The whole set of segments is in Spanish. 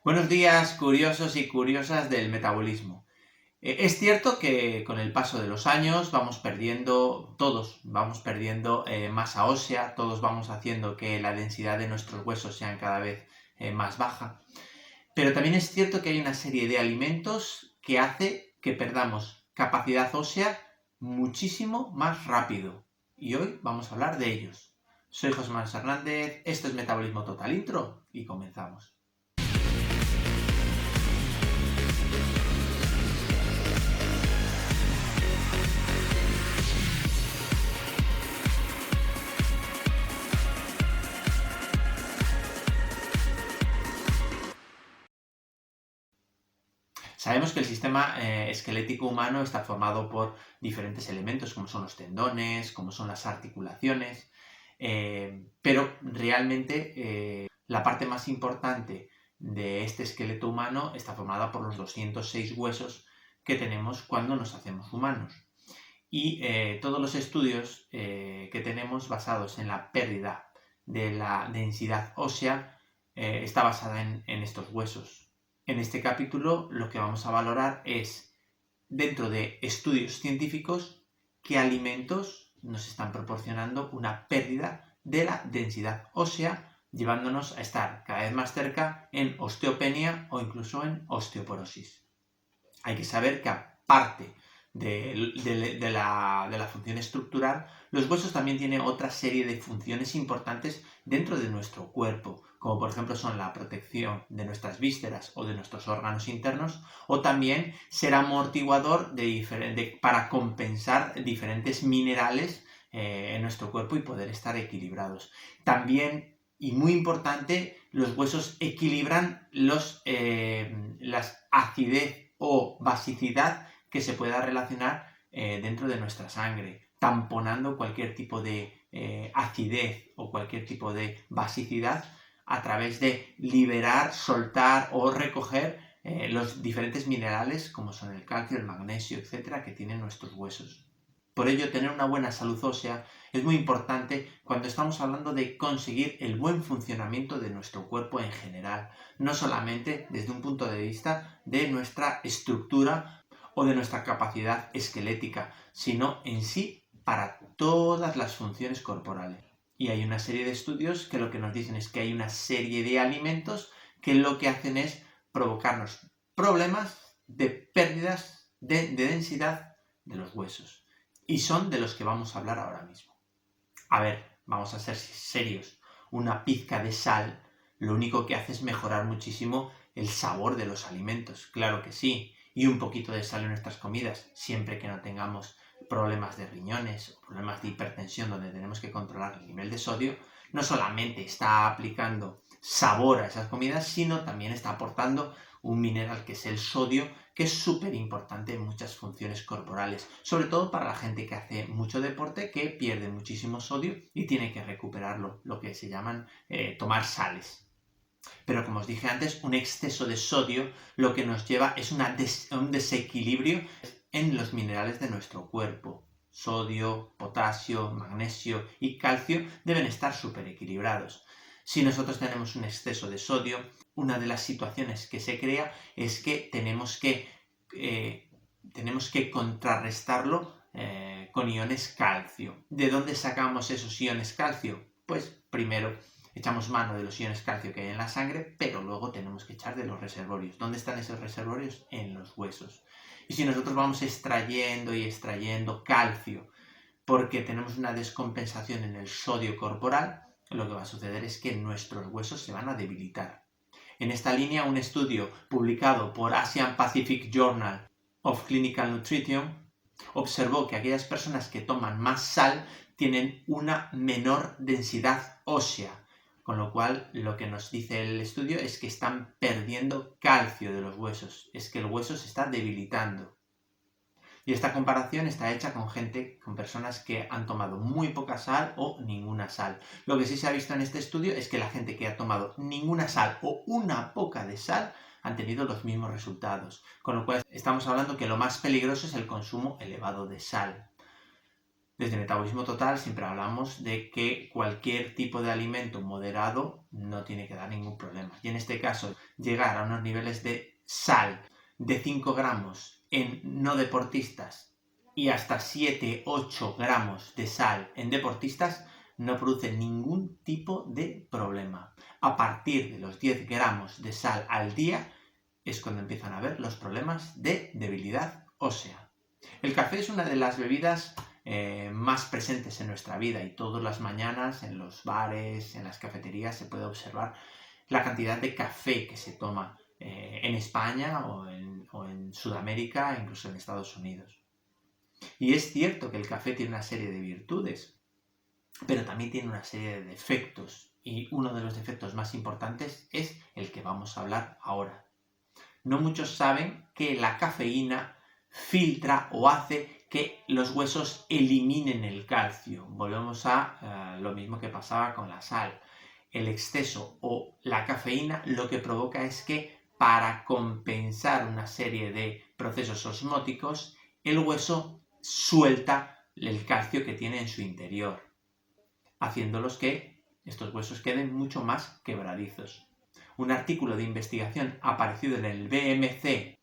Buenos días, curiosos y curiosas del metabolismo. Es cierto que con el paso de los años todos vamos perdiendo masa ósea, todos vamos haciendo que la densidad de nuestros huesos sean cada vez más baja, pero también es cierto que hay una serie de alimentos que hace que perdamos capacidad ósea muchísimo más rápido. Y hoy vamos a hablar de ellos. Soy José Manuel Hernández, esto es Metabolismo Total Intro y comenzamos. Sabemos que el sistema esquelético humano está formado por diferentes elementos, como son los tendones, como son las articulaciones, pero realmente la parte más importante de este esqueleto humano está formada por los 206 huesos que tenemos cuando nos hacemos humanos. Y todos los estudios que tenemos basados en la pérdida de la densidad ósea está basada en estos huesos. En este capítulo lo que vamos a valorar es, dentro de estudios científicos, qué alimentos nos están proporcionando una pérdida de la densidad ósea, llevándonos a estar cada vez más cerca en osteopenia o incluso en osteoporosis. Hay que saber que aparte de la función estructural, los huesos también tienen otra serie de funciones importantes dentro de nuestro cuerpo, como por ejemplo son la protección de nuestras vísceras o de nuestros órganos internos, o también ser amortiguador para compensar diferentes minerales en nuestro cuerpo y poder estar equilibrados. También, y muy importante, los huesos equilibran las acidez o basicidad que se pueda relacionar dentro de nuestra sangre, tamponando cualquier tipo de acidez o cualquier tipo de basicidad a través de liberar, soltar o recoger los diferentes minerales como son el calcio, el magnesio, etcétera, que tienen nuestros huesos. Por ello, tener una buena salud ósea es muy importante cuando estamos hablando de conseguir el buen funcionamiento de nuestro cuerpo en general, no solamente desde un punto de vista de nuestra estructura o de nuestra capacidad esquelética, sino en sí para todas las funciones corporales. Y hay una serie de estudios que lo que nos dicen es que hay una serie de alimentos que lo que hacen es provocarnos problemas de pérdidas de densidad de los huesos. Y son de los que vamos a hablar ahora mismo. A ver, vamos a ser serios. Una pizca de sal lo único que hace es mejorar muchísimo el sabor de los alimentos. Claro que sí. Y un poquito de sal en nuestras comidas, siempre que no tengamos problemas de riñones o problemas de hipertensión donde tenemos que controlar el nivel de sodio, no solamente está aplicando sabor a esas comidas, sino también está aportando un mineral que es el sodio, que es súper importante en muchas funciones corporales, sobre todo para la gente que hace mucho deporte, que pierde muchísimo sodio y tiene que recuperarlo, lo que se llaman tomar sales. Pero como os dije antes, un exceso de sodio lo que nos lleva es un desequilibrio en los minerales de nuestro cuerpo. Sodio, potasio, magnesio y calcio deben estar súper equilibrados. Si nosotros tenemos un exceso de sodio, una de las situaciones que se crea es que tenemos que contrarrestarlo con iones calcio. ¿De dónde sacamos esos iones calcio? Pues primero echamos mano de los iones calcio que hay en la sangre, pero luego tenemos que echar de los reservorios. ¿Dónde están esos reservorios? En los huesos. Y si nosotros vamos extrayendo y extrayendo calcio porque tenemos una descompensación en el sodio corporal, lo que va a suceder es que nuestros huesos se van a debilitar. En esta línea, un estudio publicado por Asian Pacific Journal of Clinical Nutrition observó que aquellas personas que toman más sal tienen una menor densidad ósea, con lo cual lo que nos dice el estudio es que están perdiendo calcio de los huesos, es que el hueso se está debilitando. Y esta comparación está hecha con personas que han tomado muy poca sal o ninguna sal. Lo que sí se ha visto en este estudio es que la gente que ha tomado ninguna sal o una poca de sal han tenido los mismos resultados. Con lo cual estamos hablando que lo más peligroso es el consumo elevado de sal. Desde Metabolismo Total siempre hablamos de que cualquier tipo de alimento moderado no tiene que dar ningún problema. Y en este caso, llegar a unos niveles de sal de 5 gramos en no deportistas y hasta 7-8 gramos de sal en deportistas no produce ningún tipo de problema. A partir de los 10 gramos de sal al día es cuando empiezan a haber los problemas de debilidad ósea. El café es una de las bebidas más presentes en nuestra vida y todas las mañanas en los bares, en las cafeterías se puede observar la cantidad de café que se toma en España o en Sudamérica, incluso en Estados Unidos. Y es cierto que el café tiene una serie de virtudes, pero también tiene una serie de defectos, y uno de los defectos más importantes es el que vamos a hablar ahora. No muchos saben que la cafeína filtra o hace que los huesos eliminen el calcio. Volvemos a lo mismo que pasaba con la sal. El exceso o la cafeína lo que provoca es que para compensar una serie de procesos osmóticos, el hueso suelta el calcio que tiene en su interior, haciéndolos que estos huesos queden mucho más quebradizos. Un artículo de investigación aparecido en el BMC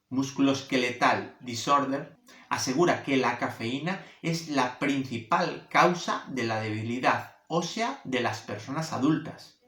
Musculoskeletal Disorder asegura que la cafeína es la principal causa de la debilidad ósea de las personas adultas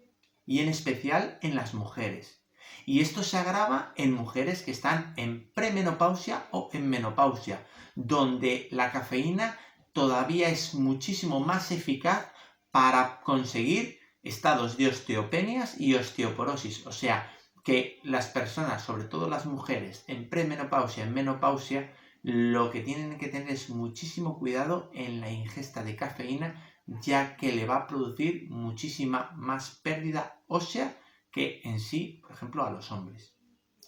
y en especial en las mujeres. Y esto se agrava en mujeres que están en premenopausia o en menopausia, donde la cafeína todavía es muchísimo más eficaz para conseguir estados de osteopenias y osteoporosis. O sea, que las personas, sobre todo las mujeres, en premenopausia, en menopausia, lo que tienen que tener es muchísimo cuidado en la ingesta de cafeína, ya que le va a producir muchísima más pérdida ósea que en sí, por ejemplo, a los hombres.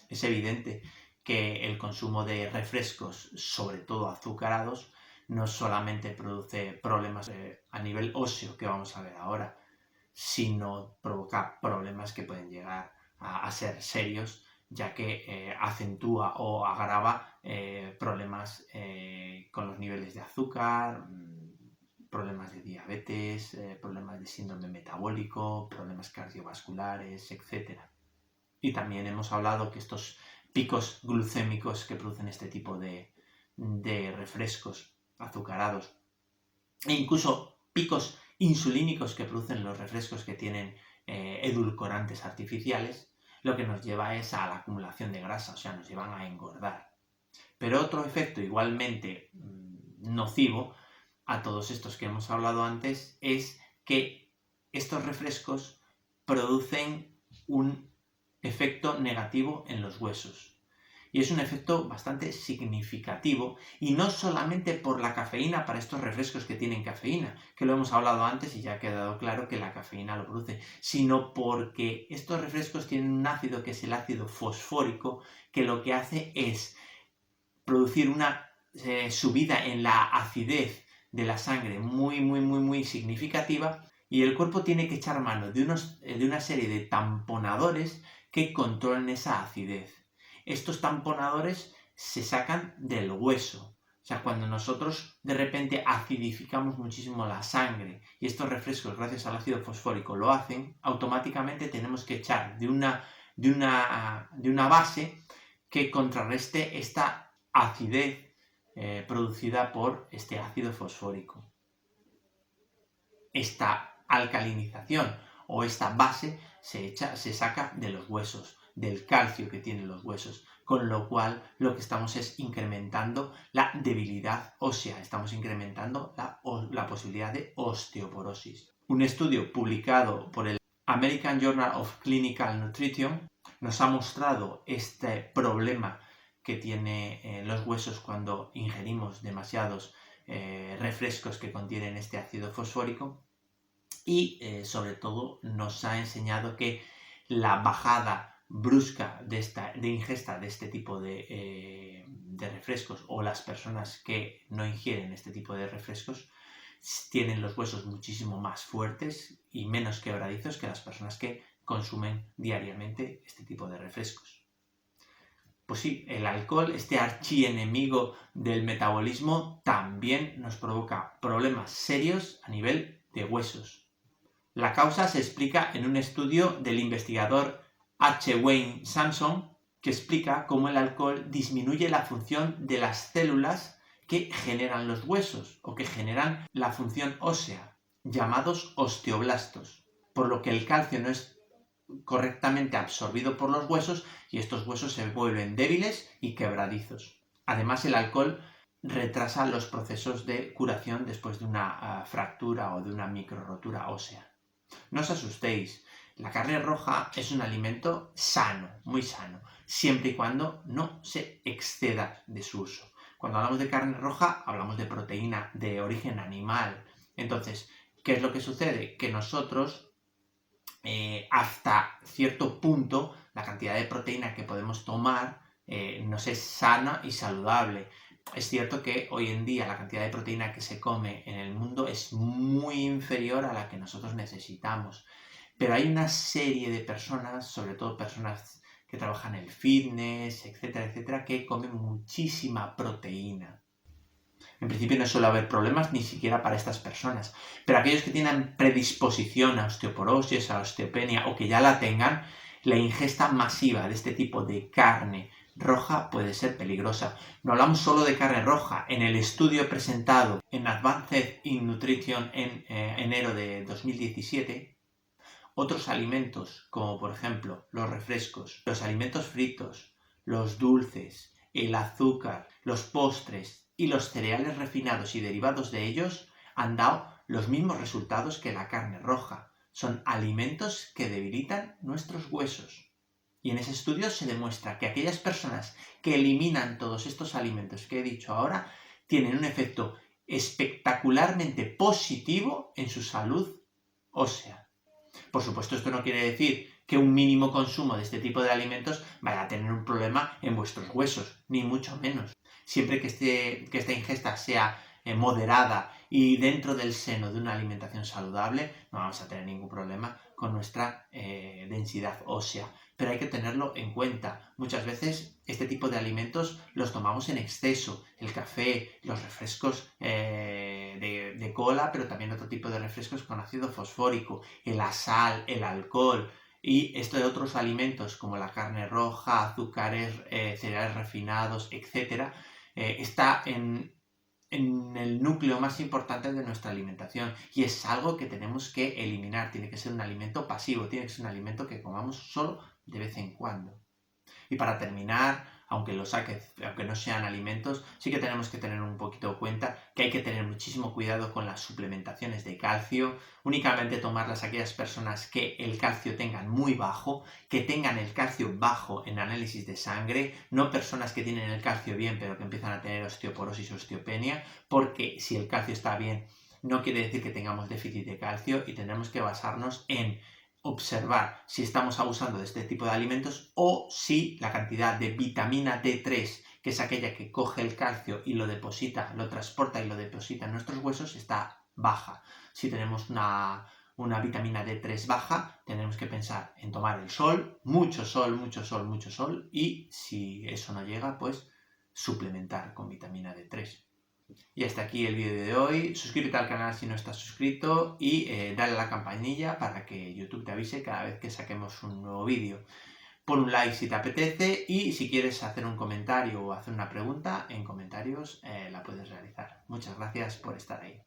Es evidente que el consumo de refrescos, sobre todo azucarados, no solamente produce problemas a nivel óseo, que vamos a ver ahora, sino provoca problemas que pueden llegar a ser serios, ya que acentúa o agrava problemas con los niveles de azúcar, problemas de diabetes, problemas de síndrome metabólico, problemas cardiovasculares, etc. Y también hemos hablado que estos picos glucémicos que producen este tipo de refrescos azucarados e incluso picos insulínicos que producen los refrescos que tienen edulcorantes artificiales, lo que nos lleva es a la acumulación de grasa, o sea, nos llevan a engordar. Pero otro efecto igualmente nocivo a todos estos que hemos hablado antes es que estos refrescos producen un efecto negativo en los huesos. Y es un efecto bastante significativo, y no solamente por la cafeína para estos refrescos que tienen cafeína, que lo hemos hablado antes y ya ha quedado claro que la cafeína lo produce, sino porque estos refrescos tienen un ácido que es el ácido fosfórico, que lo que hace es producir una subida en la acidez de la sangre muy significativa, y el cuerpo tiene que echar mano de una serie de tamponadores que controlan esa acidez. Estos tamponadores se sacan del hueso. O sea, cuando nosotros de repente acidificamos muchísimo la sangre y estos refrescos, gracias al ácido fosfórico, lo hacen, automáticamente tenemos que echar de una base que contrarreste esta acidez producida por este ácido fosfórico. Esta alcalinización o esta base se saca de los huesos, del calcio que tienen los huesos, con lo cual lo que estamos es incrementando la debilidad ósea, estamos incrementando la posibilidad de osteoporosis. Un estudio publicado por el American Journal of Clinical Nutrition nos ha mostrado este problema que tienen los huesos cuando ingerimos demasiados refrescos que contienen este ácido fosfórico, y sobre todo nos ha enseñado que la bajada brusca de ingesta de este tipo de refrescos, o las personas que no ingieren este tipo de refrescos, tienen los huesos muchísimo más fuertes y menos quebradizos que las personas que consumen diariamente este tipo de refrescos. Pues sí, el alcohol, este archienemigo del metabolismo, también nos provoca problemas serios a nivel de huesos. La causa se explica en un estudio del investigador H. Wayne Samson, que explica cómo el alcohol disminuye la función de las células que generan los huesos o que generan la función ósea, llamados osteoblastos, por lo que el calcio no es correctamente absorbido por los huesos y estos huesos se vuelven débiles y quebradizos. Además, el alcohol retrasa los procesos de curación después de una fractura o de una microrotura ósea. No os asustéis, la carne roja es un alimento sano, muy sano, siempre y cuando no se exceda de su uso. Cuando hablamos de carne roja, hablamos de proteína de origen animal. Entonces, ¿qué es lo que sucede? Que nosotros, hasta cierto punto, la cantidad de proteína que podemos tomar nos es sana y saludable. Es cierto que hoy en día la cantidad de proteína que se come en el mundo es muy inferior a la que nosotros necesitamos. Pero hay una serie de personas, sobre todo personas que trabajan en el fitness, etcétera, etcétera, que comen muchísima proteína. En principio no suele haber problemas ni siquiera para estas personas, pero aquellos que tienen predisposición a osteoporosis, a osteopenia o que ya la tengan, la ingesta masiva de este tipo de carne roja puede ser peligrosa. No hablamos solo de carne roja. En el estudio presentado en Advanced in Nutrition en enero de 2017, otros alimentos, como por ejemplo los refrescos, los alimentos fritos, los dulces, el azúcar, los postres y los cereales refinados y derivados de ellos, han dado los mismos resultados que la carne roja. Son alimentos que debilitan nuestros huesos. Y en ese estudio se demuestra que aquellas personas que eliminan todos estos alimentos que he dicho ahora tienen un efecto espectacularmente positivo en su salud ósea. Por supuesto, esto no quiere decir que un mínimo consumo de este tipo de alimentos vaya a tener un problema en vuestros huesos, ni mucho menos. Siempre que esta ingesta sea moderada y dentro del seno de una alimentación saludable, no vamos a tener ningún problema con nuestra densidad ósea. Pero hay que tenerlo en cuenta. Muchas veces este tipo de alimentos los tomamos en exceso. El café, los refrescos de cola, pero también otro tipo de refrescos con ácido fosfórico, la sal, el alcohol y esto de otros alimentos como la carne roja, azúcares, cereales refinados, etc. Está en el núcleo más importante de nuestra alimentación y es algo que tenemos que eliminar. Tiene que ser un alimento pasivo, tiene que ser un alimento que comamos solo de vez en cuando. Y para terminar, aunque no sean alimentos, sí que tenemos que tener un poquito en cuenta que hay que tener muchísimo cuidado con las suplementaciones de calcio. Únicamente tomarlas aquellas personas que el calcio tengan muy bajo, que tengan el calcio bajo en análisis de sangre, no personas que tienen el calcio bien pero que empiezan a tener osteoporosis o osteopenia, porque si el calcio está bien no quiere decir que tengamos déficit de calcio y tendremos que basarnos en observar si estamos abusando de este tipo de alimentos o si la cantidad de vitamina D3, que es aquella que coge el calcio y lo deposita, lo transporta y lo deposita en nuestros huesos, está baja. Si tenemos una vitamina D3 baja, tenemos que pensar en tomar el sol, mucho sol, mucho sol, mucho sol, y si eso no llega, pues suplementar con vitamina D3. Y hasta aquí el vídeo de hoy. Suscríbete al canal si no estás suscrito y dale a la campanilla para que YouTube te avise cada vez que saquemos un nuevo vídeo. Pon un like si te apetece y si quieres hacer un comentario o hacer una pregunta, en comentarios la puedes realizar. Muchas gracias por estar ahí.